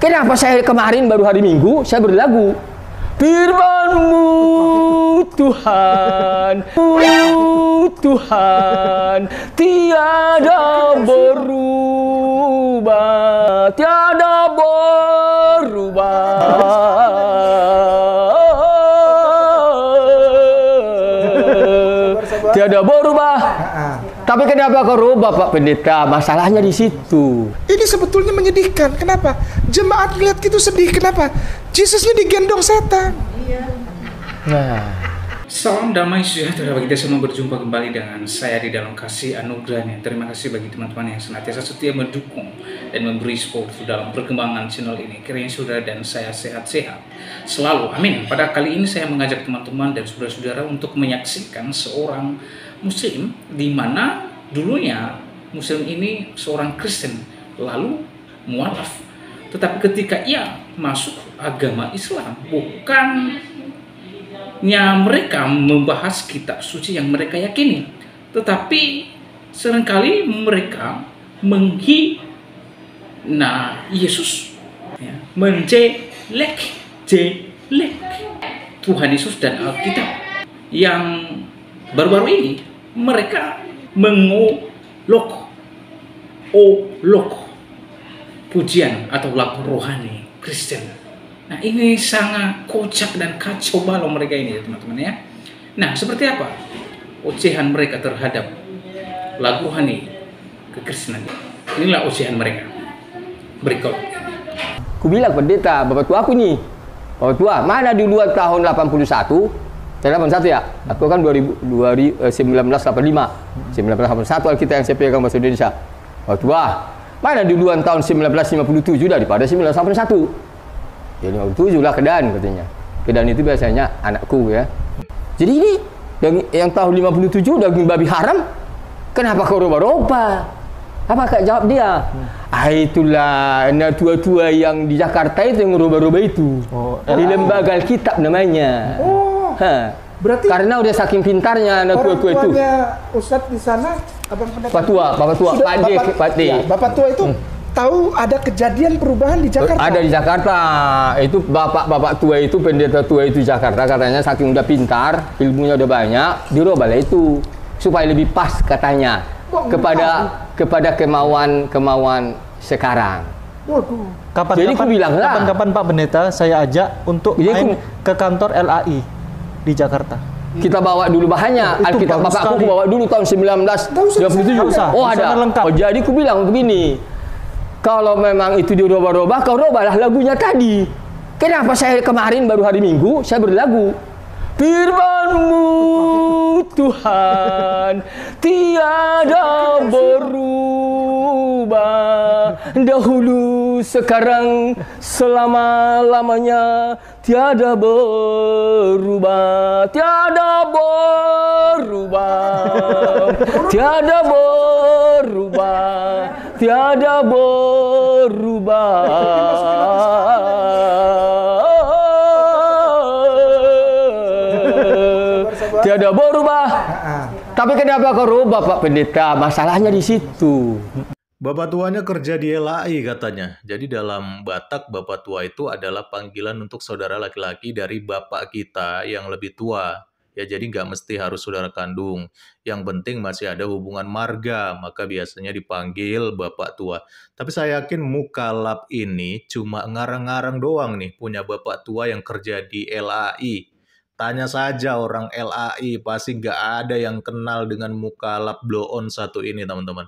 Kenapa saya kemarin baru hari Minggu saya berlagu Firman-Mu Tuhan, Tuhan tiada berubah, tiada berubah. Tiada berubah. Tapi kenapa kau rubah, Pak Pendeta? Masalahnya di situ. Ini sebetulnya menyedihkan. Kenapa? Jemaat lihat gitu sedih. Kenapa? Yesusnya digendong setan. Nah, salam damai sejahtera bagi kita semua, berjumpa kembali dengan saya di dalam kasih anugerahnya. Terima kasih bagi teman-teman yang senantiasa setia mendukung dan memberi support dalam perkembangan channel ini. Kiranya saudara dan saya sehat-sehat selalu, amin. Pada kali ini saya mengajak teman-teman dan saudara-saudara untuk menyaksikan seorang Muslim, di mana dulunya Muslim ini seorang Kristen lalu mualaf, tetapi ketika ia masuk agama Islam, bukannya mereka membahas kitab suci yang mereka yakini, tetapi seringkali mereka menghina Yesus, ya, menjelek Tuhan Yesus dan Alkitab. Yang baru-baru ini mereka mengolok pujian atau lagu rohani Kristen. Nah, ini sangat kocak dan kacau balau mereka ini, ya teman-teman ya. Nah, seperti apa ocehan mereka terhadap lagu rohani kekristenan? Inilah ocehan mereka berikut. ku bilang pendeta, bapak tua aku nih, bapak tua, mana di luar tahun 81, saya 81 ya, aku kan 1985, 1981 Alkitab yang saya pegang bahasa Indonesia. Bapak tua, mana di luar tahun 1957 daripada 1981. Ya 57 lah Kedan katanya. Kedan itu biasanya anakku ya. Jadi ini yang tahun 57 daging babi haram, kenapa kau roba-roba? Apa kak jawab dia? Itulah anak tua-tua yang di Jakarta itu yang roba-roba itu. Di lembaga Alkitab namanya. Berarti karena udah saking pintarnya anak tua-tua itu. Ustadz di sana, Bapak tua, Bapak tua itu tahu ada kejadian perubahan di Jakarta. Ada di Jakarta. Itu bapak tua itu, pendeta tua itu Jakarta, katanya saking udah pintar, ilmunya udah banyak, dirobah itu supaya lebih pas katanya kepada kemauan sekarang. Waduh. Jadi aku bilang lah, kapan Pak Pendeta saya ajak untuk main ke kantor LAI di Jakarta. Kita bawa dulu bahannya. Alkitab bapakku aku bawa dulu tahun 1927. Oh ada. Oh, jadi aku bilang begini, kalau memang itu dirubah-rubah, kau rubahlah lagunya tadi. Kenapa saya kemarin baru hari Minggu saya berlagu Firman-Mu Tuhan tiada berubah, dahulu sekarang selama-lamanya tiada berubah, tiada berubah, tiada berubah, tiada berubah. Tiada berubah. Tapi kenapa kau rubah, Pak Pendeta? Masalahnya di situ. Bapak tuanya kerja di LAI katanya. Jadi dalam Batak, bapak tua itu adalah panggilan untuk saudara laki-laki dari bapak kita yang lebih tua. Ya, jadi nggak mesti harus saudara kandung. Yang penting masih ada hubungan marga, maka biasanya dipanggil bapak tua. Tapi saya yakin mukalab ini cuma ngarang-ngarang doang nih, punya bapak tua yang kerja di LAI. Tanya saja orang LAI, pasti nggak ada yang kenal dengan mukalab blow-on satu ini, teman-teman.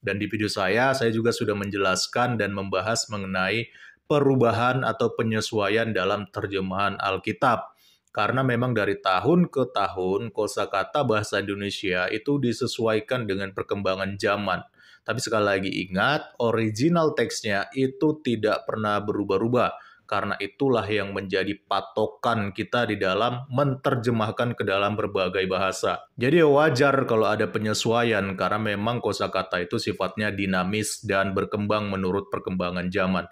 Dan di video saya juga sudah menjelaskan dan membahas mengenai perubahan atau penyesuaian dalam terjemahan Alkitab. Karena memang dari tahun ke tahun, kosakata bahasa Indonesia itu disesuaikan dengan perkembangan zaman. Tapi sekali lagi ingat, original teksnya itu tidak pernah berubah-ubah. Karena itulah yang menjadi patokan kita di dalam menerjemahkan ke dalam berbagai bahasa. Jadi wajar kalau ada penyesuaian karena memang kosakata itu sifatnya dinamis dan berkembang menurut perkembangan zaman.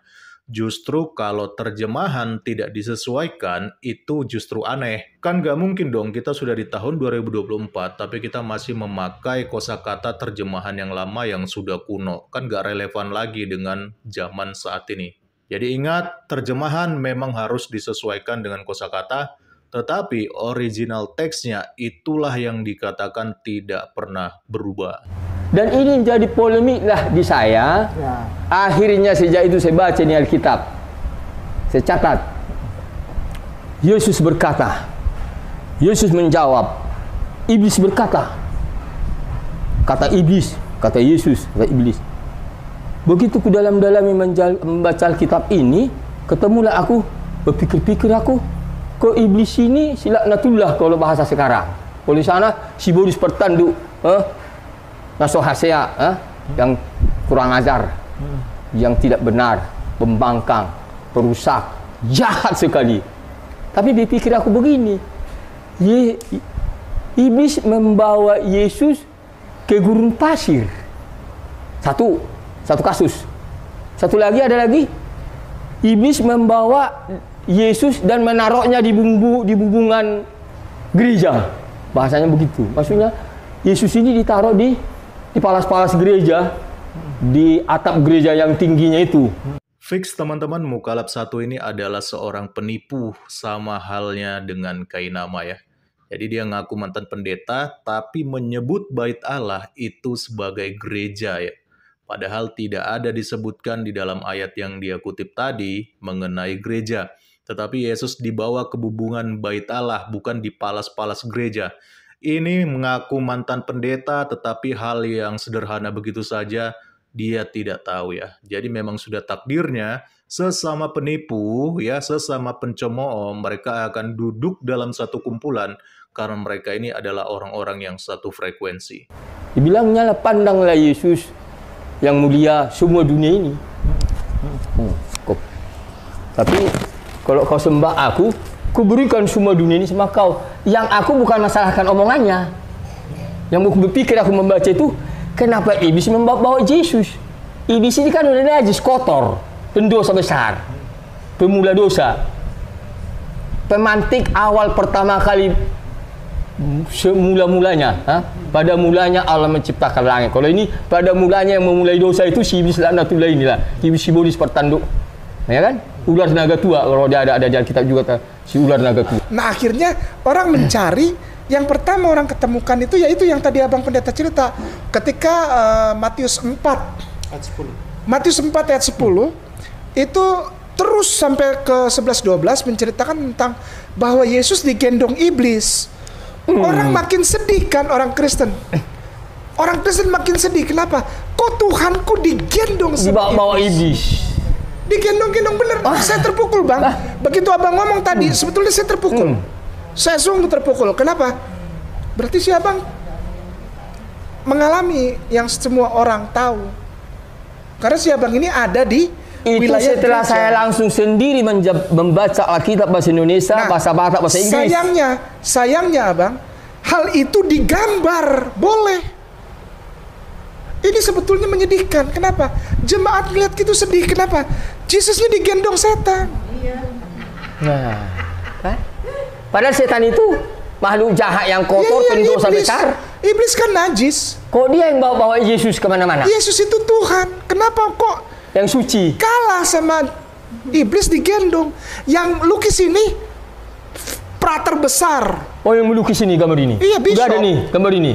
Justru kalau terjemahan tidak disesuaikan, itu justru aneh. Kan nggak mungkin dong kita sudah di tahun 2024, tapi kita masih memakai kosakata terjemahan yang lama yang sudah kuno. Kan nggak relevan lagi dengan zaman saat ini. Jadi ingat, terjemahan memang harus disesuaikan dengan kosakata, tetapi original teksnya itulah yang dikatakan tidak pernah berubah. Dan ini jadi polemik lah di saya. Akhirnya sejak itu saya baca di Alkitab. Saya catat. Yesus berkata. Yesus menjawab. Iblis berkata. Kata iblis. Kata Yesus. Kata iblis. Begitu ku dalam-dalam membaca Alkitab ini. Ketemulah aku. Berpikir-pikir aku. Kok iblis ini silaknatullah kalau bahasa sekarang. Oleh sana si Boris pertanduk. Nasohasea, yang kurang ajar, yang tidak benar, pembangkang, perusak, jahat sekali. Tapi dipikir aku begini, iblis membawa Yesus ke gurun pasir. Satu kasus. Satu lagi ada lagi, iblis membawa Yesus dan menaruhnya di bumbungan gereja. Bahasanya begitu. Maksudnya Yesus ini ditaruh di palas-palas gereja, di atap gereja yang tingginya itu. Fix teman-teman, Mukalab 1 ini adalah seorang penipu, sama halnya dengan Kainama ya. Jadi dia ngaku mantan pendeta, tapi menyebut bait Allah itu sebagai gereja ya. Padahal tidak ada disebutkan di dalam ayat yang dia kutip tadi mengenai gereja. Tetapi Yesus dibawa ke bumbungan bait Allah, bukan di palas-palas gereja. Ini mengaku mantan pendeta, tetapi hal yang sederhana begitu saja dia tidak tahu ya. Jadi memang sudah takdirnya sesama penipu ya, sesama pencemooh, mereka akan duduk dalam satu kumpulan karena mereka ini adalah orang-orang yang satu frekuensi. Dibilangnya lah, pandanglah Yesus yang mulia semua dunia ini. Tapi kalau kau sembah aku berikan semua dunia ini sama kau. Yang aku bukan masalahkan omongannya. Yang aku berpikir, aku membaca itu, kenapa iblis membawa Yesus? Iblis ini kan udah najis, kotor, pendosa besar, pemula dosa, pemantik awal pertama kali, semula-mulanya. Pada mulanya Allah menciptakan langit. Kalau ini pada mulanya yang memulai dosa itu si iblis laknatullah inilah, iblis sibolis pertanduk, ya kan? Ular naga tua, kalau dia ada di Alkitab juga si ular naga tua. Nah akhirnya orang mencari, yang pertama orang ketemukan itu yaitu yang tadi Abang Pendeta cerita ketika Matius 4 ayat 10. Matius 4 ayat 10 itu terus sampai ke 11-12 menceritakan tentang bahwa Yesus digendong iblis. Orang makin sedih kan, orang Kristen. Orang Kristen makin sedih, kenapa? Kok Tuhanku digendong sama Dibawa iblis. Digendong-gendong bener. Saya terpukul bang. Begitu abang ngomong tadi, sebetulnya saya terpukul. Saya sungguh terpukul. Kenapa? Berarti si abang mengalami yang semua orang tahu. Karena si abang ini ada di itu wilayah setelah gereja. saya langsung sendiri membaca Alkitab bahasa Indonesia, bahasa Batak, bahasa Inggris. Sayangnya abang, hal itu digambar. Boleh. Ini sebetulnya menyedihkan. Kenapa? Jemaat melihat gitu sedih. Kenapa? Yesusnya digendong setan. Nah, kan? Padahal setan itu makhluk jahat yang kotor, pendosa besar. Iblis kan najis. Kok dia yang bawa Yesus kemana-mana? Yesus itu Tuhan. Kenapa kok Yang suci. kalah sama iblis digendong? Yang lukis ini prater besar. Oh, yang melukis ini gambar ini? Iya, Udah ada Bishop. nih gambar ini.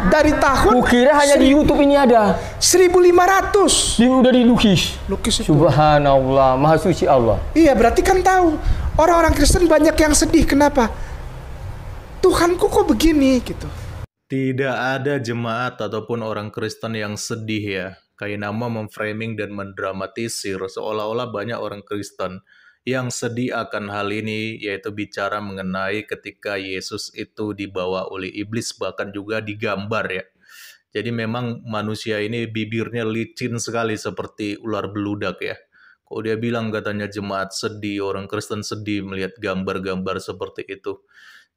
Dari tahun Kukira hanya di YouTube ini ada. 1500 Udah dilukis. lukis itu. Subhanallah, Maha Suci Allah. Iya, berarti kan tahu orang-orang Kristen banyak yang sedih. Kenapa? Tuhanku kok begini gitu. Tidak ada jemaat ataupun orang Kristen yang sedih ya. Kainama memframing dan mendramatisir seolah-olah banyak orang Kristen yang sedih akan hal ini, yaitu bicara mengenai ketika Yesus itu dibawa oleh iblis, bahkan juga digambar ya. Jadi memang manusia ini bibirnya licin sekali seperti ular beludak ya. Kok dia bilang katanya jemaat sedih, orang Kristen sedih melihat gambar-gambar seperti itu.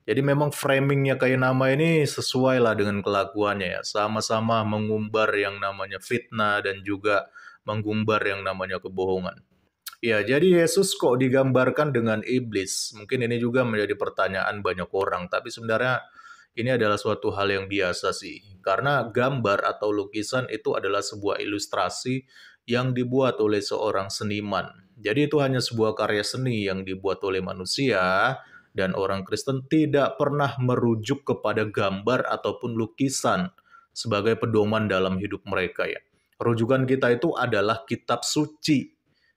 Jadi memang framingnya Kainama ini sesuai lah dengan kelakuannya ya. Sama-sama mengumbar yang namanya fitnah dan juga mengumbar yang namanya kebohongan. Ya, jadi Yesus kok digambarkan dengan iblis? Mungkin ini juga menjadi pertanyaan banyak orang. Tapi sebenarnya ini adalah suatu hal yang biasa sih. Karena gambar atau lukisan itu adalah sebuah ilustrasi yang dibuat oleh seorang seniman. Jadi itu hanya sebuah karya seni yang dibuat oleh manusia, dan orang Kristen tidak pernah merujuk kepada gambar ataupun lukisan sebagai pedoman dalam hidup mereka ya. Rujukan kita itu adalah kitab suci.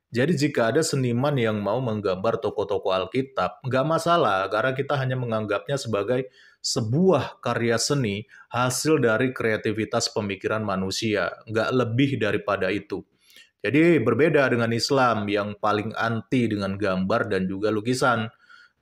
Jadi jika ada seniman yang mau menggambar tokoh-tokoh Alkitab, nggak masalah karena kita hanya menganggapnya sebagai sebuah karya seni hasil dari kreativitas pemikiran manusia, nggak lebih daripada itu. Jadi berbeda dengan Islam yang paling anti dengan gambar dan juga lukisan.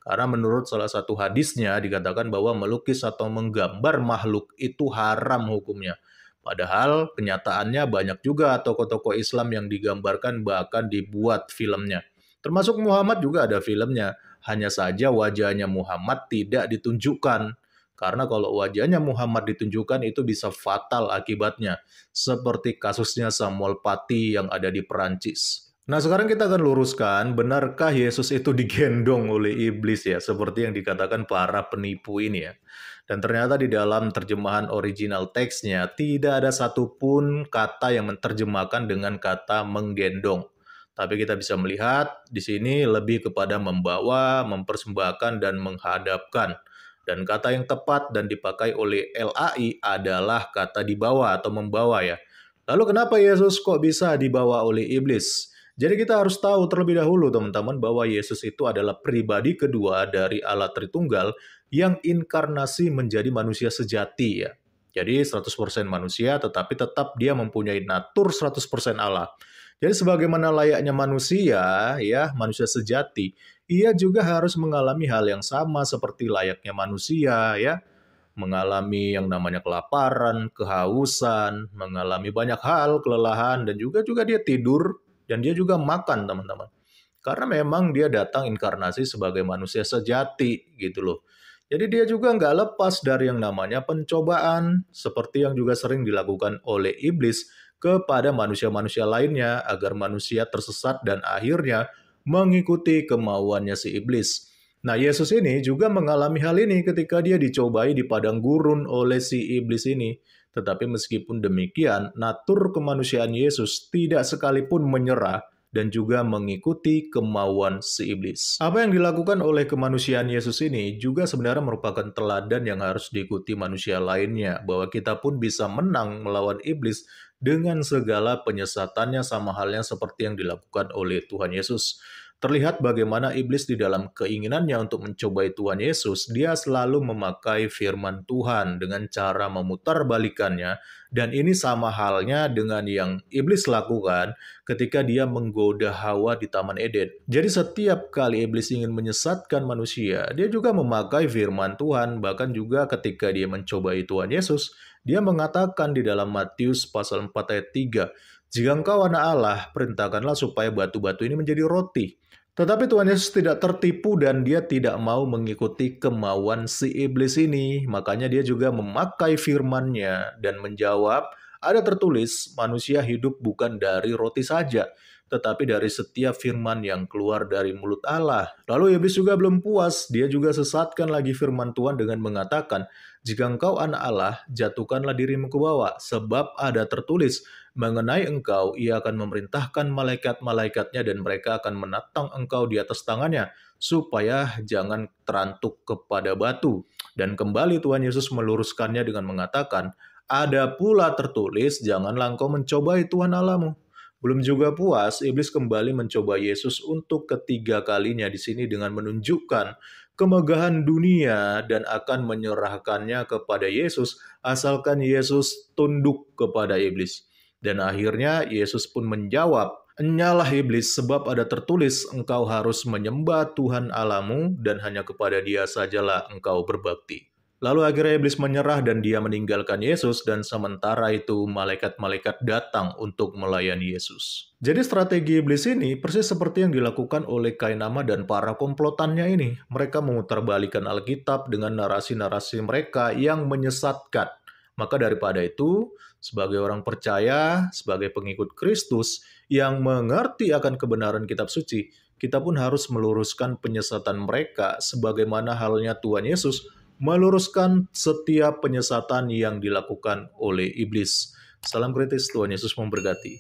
Karena menurut salah satu hadisnya dikatakan bahwa melukis atau menggambar makhluk itu haram hukumnya. Padahal kenyataannya banyak juga tokoh-tokoh Islam yang digambarkan bahkan dibuat filmnya. Termasuk Muhammad juga ada filmnya. Hanya saja wajahnya Muhammad tidak ditunjukkan. Karena kalau wajahnya Muhammad ditunjukkan itu bisa fatal akibatnya. Seperti kasusnya Samuel Paty yang ada di Perancis. Nah sekarang kita akan luruskan, benarkah Yesus itu digendong oleh iblis ya, seperti yang dikatakan para penipu ini ya. Dan ternyata di dalam terjemahan original teksnya tidak ada satupun kata yang menerjemahkan dengan kata menggendong. Tapi kita bisa melihat di sini lebih kepada membawa, mempersembahkan, dan menghadapkan. Dan kata yang tepat dan dipakai oleh LAI adalah kata dibawa atau membawa ya. Lalu kenapa Yesus kok bisa dibawa oleh iblis? Jadi kita harus tahu terlebih dahulu teman-teman bahwa Yesus itu adalah pribadi kedua dari Allah Tritunggal yang inkarnasi menjadi manusia sejati ya. Jadi 100% manusia tetapi tetap dia mempunyai natur 100% Allah. Jadi sebagaimana layaknya manusia ya, manusia sejati, ia juga harus mengalami hal yang sama seperti layaknya manusia ya. Mengalami yang namanya kelaparan, kehausan, mengalami banyak hal, kelelahan, dan juga dia tidur. Dan dia juga makan, teman-teman. Karena memang dia datang inkarnasi sebagai manusia sejati, gitu loh. Jadi dia juga nggak lepas dari yang namanya pencobaan, seperti yang juga sering dilakukan oleh iblis kepada manusia-manusia lainnya, agar manusia tersesat dan akhirnya mengikuti kemauannya si iblis. Nah, Yesus ini juga mengalami hal ini ketika dia dicobai di padang gurun oleh si iblis ini. Tetapi meskipun demikian, natur kemanusiaan Yesus tidak sekalipun menyerah dan juga mengikuti kemauan si iblis. Apa yang dilakukan oleh kemanusiaan Yesus ini juga sebenarnya merupakan teladan yang harus diikuti manusia lainnya, bahwa kita pun bisa menang melawan iblis dengan segala penyesatannya sama halnya seperti yang dilakukan oleh Tuhan Yesus. Terlihat bagaimana iblis di dalam keinginannya untuk mencobai Tuhan Yesus, dia selalu memakai firman Tuhan dengan cara memutarbalikannya, dan ini sama halnya dengan yang iblis lakukan ketika dia menggoda Hawa di Taman Eden. Jadi setiap kali iblis ingin menyesatkan manusia, dia juga memakai firman Tuhan, bahkan juga ketika dia mencobai Tuhan Yesus, dia mengatakan di dalam Matius pasal 4 ayat 3, "Jika engkau anak Allah, perintahkanlah supaya batu-batu ini menjadi roti." Tetapi Tuhan Yesus tidak tertipu dan dia tidak mau mengikuti kemauan si iblis ini. Makanya dia juga memakai firman-Nya dan menjawab, ada tertulis, manusia hidup bukan dari roti saja, tetapi dari setiap firman yang keluar dari mulut Allah. Lalu iblis juga belum puas, dia juga sesatkan lagi firman Tuhan dengan mengatakan, jika engkau anak Allah, jatuhkanlah dirimu ke bawah, sebab ada tertulis, mengenai engkau, ia akan memerintahkan malaikat-malaikatnya dan mereka akan menatang engkau di atas tangannya, supaya jangan terantuk kepada batu. Dan kembali Tuhan Yesus meluruskannya dengan mengatakan, ada pula tertulis, janganlah engkau mencobai Tuhan Allahmu. Belum juga puas, iblis kembali mencoba Yesus untuk ketiga kalinya di sini dengan menunjukkan kemegahan dunia dan akan menyerahkannya kepada Yesus asalkan Yesus tunduk kepada iblis. Dan akhirnya Yesus pun menjawab, "Enyalah iblis, sebab ada tertulis, engkau harus menyembah Tuhan Allahmu dan hanya kepada Dia sajalah engkau berbakti." Lalu akhirnya iblis menyerah dan dia meninggalkan Yesus, dan sementara itu malaikat-malaikat datang untuk melayani Yesus. Jadi strategi iblis ini persis seperti yang dilakukan oleh Kainama dan para komplotannya ini. Mereka memutarbalikan Alkitab dengan narasi-narasi mereka yang menyesatkan. Maka daripada itu, sebagai orang percaya, sebagai pengikut Kristus yang mengerti akan kebenaran kitab suci, kita pun harus meluruskan penyesatan mereka sebagaimana halnya Tuhan Yesus meluruskan setiap penyesatan yang dilakukan oleh iblis. Salam kritis, Tuhan Yesus memberkati.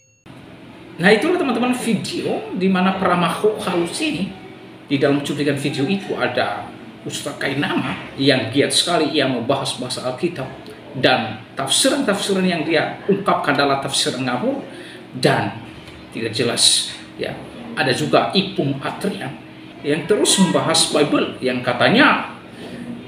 Nah, itulah teman-teman video di mana para makhluk halus ini, di dalam cuplikan video itu ada Ustaz Kainama yang giat sekali ia membahas bahasa Alkitab, dan tafsiran-tafsiran yang dia ungkapkan adalah tafsir ngawur dan tidak jelas. Ya, ada juga Ipung Atria yang terus membahas Bible, yang katanya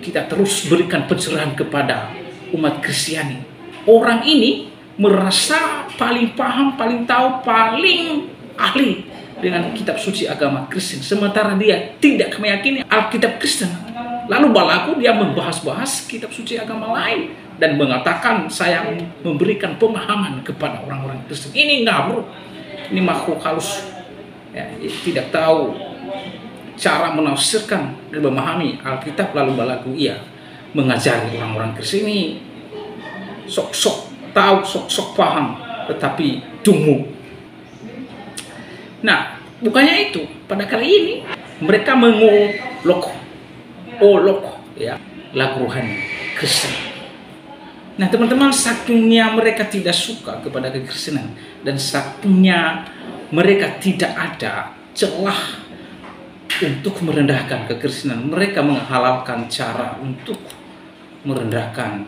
kita terus berikan pencerahan kepada umat Kristiani. Orang ini merasa paling paham, paling tahu, paling ahli dengan kitab suci agama Kristen, sementara dia tidak meyakini Alkitab Kristen. Lalu balaku dia membahas-bahas kitab suci agama lain dan mengatakan saya memberikan pemahaman kepada orang-orang Kristen. Ini ngawur, ini makhluk halus, ya, tidak tahu cara menafsirkan dan memahami Alkitab. Lalu balaku ia mengajari orang-orang Kristen ini sok-sok tahu, sok-sok paham, tetapi dungu. Nah, bukannya itu, pada kali ini mereka mengolok ya, lagu rohani Kristen. Nah, teman-teman, sakingnya mereka tidak suka kepada kekristenan dan sakingnya mereka tidak ada celah untuk merendahkan kekristenan, mereka menghalalkan cara untuk merendahkan,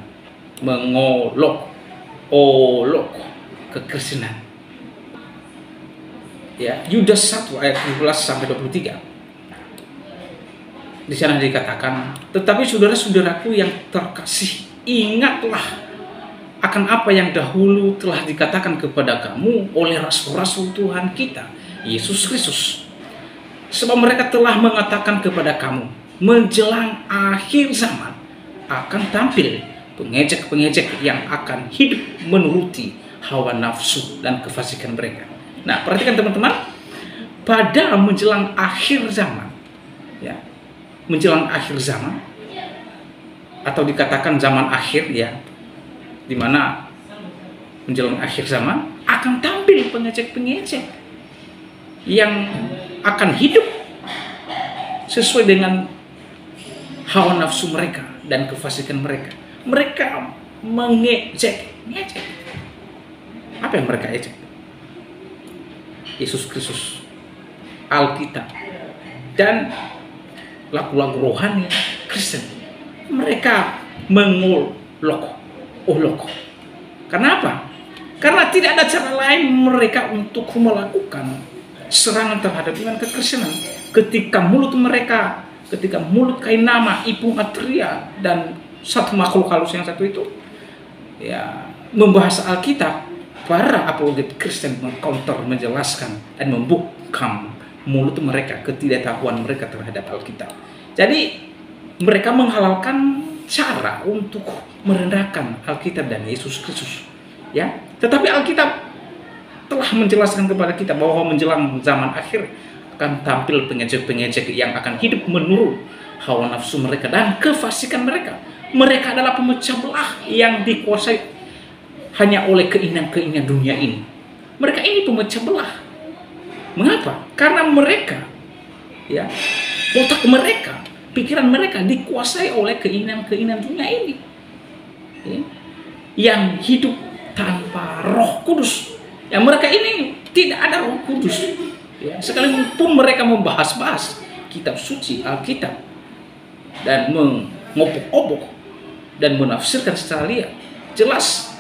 mengolok kekristenan. Ya, Yudas 1 ayat 17 sampai 23. Di sana dikatakan, tetapi saudara-saudaraku yang terkasih, ingatlah akan apa yang dahulu telah dikatakan kepada kamu oleh rasul-rasul Tuhan kita, Yesus Kristus. Sebab mereka telah mengatakan kepada kamu, menjelang akhir zaman akan tampil pengejek-pengejek yang akan hidup menuruti hawa nafsu dan kefasikan mereka. Nah, perhatikan teman-teman, pada menjelang akhir zaman, ya, menjelang akhir zaman, atau dikatakan zaman akhir, ya, dimana menjelang akhir zaman akan tampil pengejek-pengejek yang akan hidup sesuai dengan hawa nafsu mereka dan kefasikan mereka. Mereka mengejek. Apa yang mereka ejek? Yesus Kristus, Alkitab, dan lagu-lagu rohani Kristen. Mereka mengolok. Kenapa? Karena tidak ada cara lain mereka untuk melakukan serangan terhadap iman kekristenan. Ketika mulut Kainama, Ipung Atria, dan satu makhluk halus yang satu itu, ya, membahas Alkitab, para apologet Kristen mengcounter, menjelaskan dan membungkam mulut mereka, ketidaktahuan mereka terhadap Alkitab. Jadi mereka menghalalkan cara untuk merendahkan Alkitab dan Yesus Kristus, ya. Tetapi Alkitab telah menjelaskan kepada kita bahwa menjelang zaman akhir akan tampil pengejek-pengejek yang akan hidup menurut hawa nafsu mereka dan kefasikan mereka. Mereka adalah pemecah belah yang dikuasai hanya oleh keinginan-keinginan dunia ini. Mereka ini pemecah belah. Mengapa? Karena mereka, ya, otak mereka, pikiran mereka dikuasai oleh keinginan-keinginan dunia ini, ya, yang hidup tanpa Roh Kudus. Yang mereka ini tidak ada Roh Kudus, ya. Sekalipun mereka membahas-bahas kitab suci Alkitab dan mengobok-obok dan menafsirkan secara liar, jelas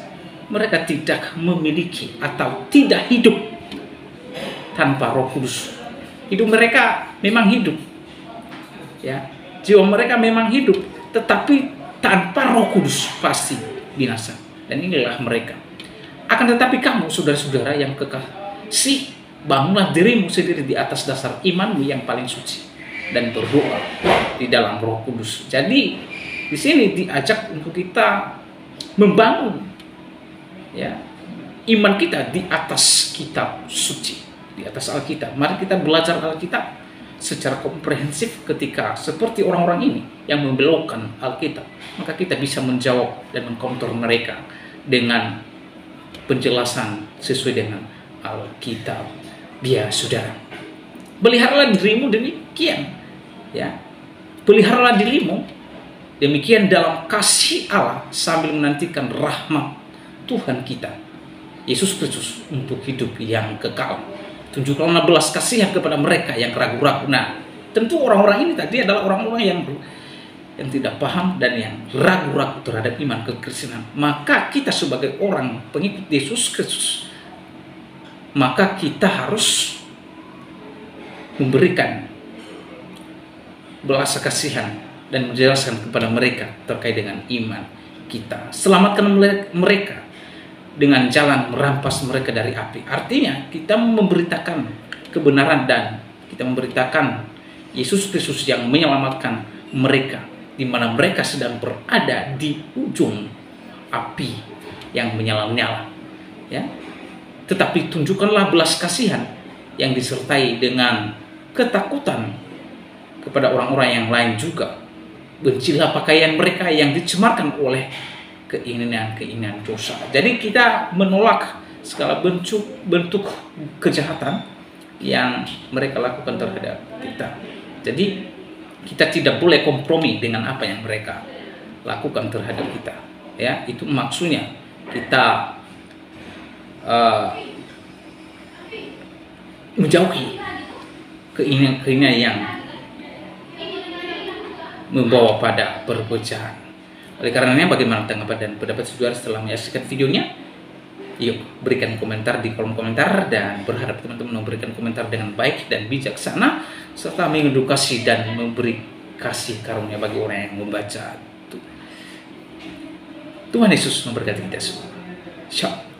mereka tidak memiliki atau tidak hidup tanpa Roh Kudus. Hidup mereka memang hidup, ya, jiwa mereka memang hidup, tetapi tanpa Roh Kudus pasti binasa. Dan inilah mereka. Akan tetapi kamu, saudara-saudara yang kekasih, bangunlah dirimu sendiri di atas dasar imanmu yang paling suci dan berdoa di dalam Roh Kudus. Jadi di sini diajak untuk kita membangun, ya, iman kita di atas kitab suci, di atas Alkitab. Mari kita belajar Alkitab secara komprehensif. Ketika seperti orang-orang ini yang membelokkan Alkitab, maka kita bisa menjawab dan mengcounter mereka dengan penjelasan sesuai dengan Alkitab. Biar saudara, peliharalah dirimu demikian, ya, peliharalah dirimu demikian dalam kasih Allah sambil menantikan rahmat Tuhan kita Yesus Kristus untuk hidup yang kekal. Tunjukkanlah belas kasihan kepada mereka yang ragu-ragu. Nah, tentu orang-orang ini tadi adalah orang-orang yang tidak paham dan yang ragu-ragu terhadap iman kekristenan. Maka kita sebagai orang pengikut Yesus Kristus, maka kita harus memberikan belas kasihan dan menjelaskan kepada mereka terkait dengan iman kita. Selamatkan mereka dengan jalan merampas mereka dari api. Artinya kita memberitakan kebenaran dan kita memberitakan Yesus Kristus yang menyelamatkan mereka, di mana mereka sedang berada di ujung api yang menyala-nyala, ya. Tetapi tunjukkanlah belas kasihan yang disertai dengan ketakutan kepada orang-orang yang lain juga. Bencilah pakaian mereka yang dicemarkan oleh keinginan-keinginan dosa. Jadi kita menolak segala bentuk kejahatan yang mereka lakukan terhadap kita. Jadi kita tidak boleh kompromi dengan apa yang mereka lakukan terhadap kita. Ya, itu maksudnya kita menjauhi keinginan-keinginan yang membawa pada perpecahan. Oleh karenanya, bagaimana tanggapan dan pendapat saudara setelah menyaksikan videonya? Yuk, berikan komentar di kolom komentar, dan berharap teman-teman memberikan komentar dengan baik dan bijaksana, serta mengedukasi dan memberi kasih karunia bagi orang yang membaca. Tuhan Yesus memberkati kita semua. Shalom.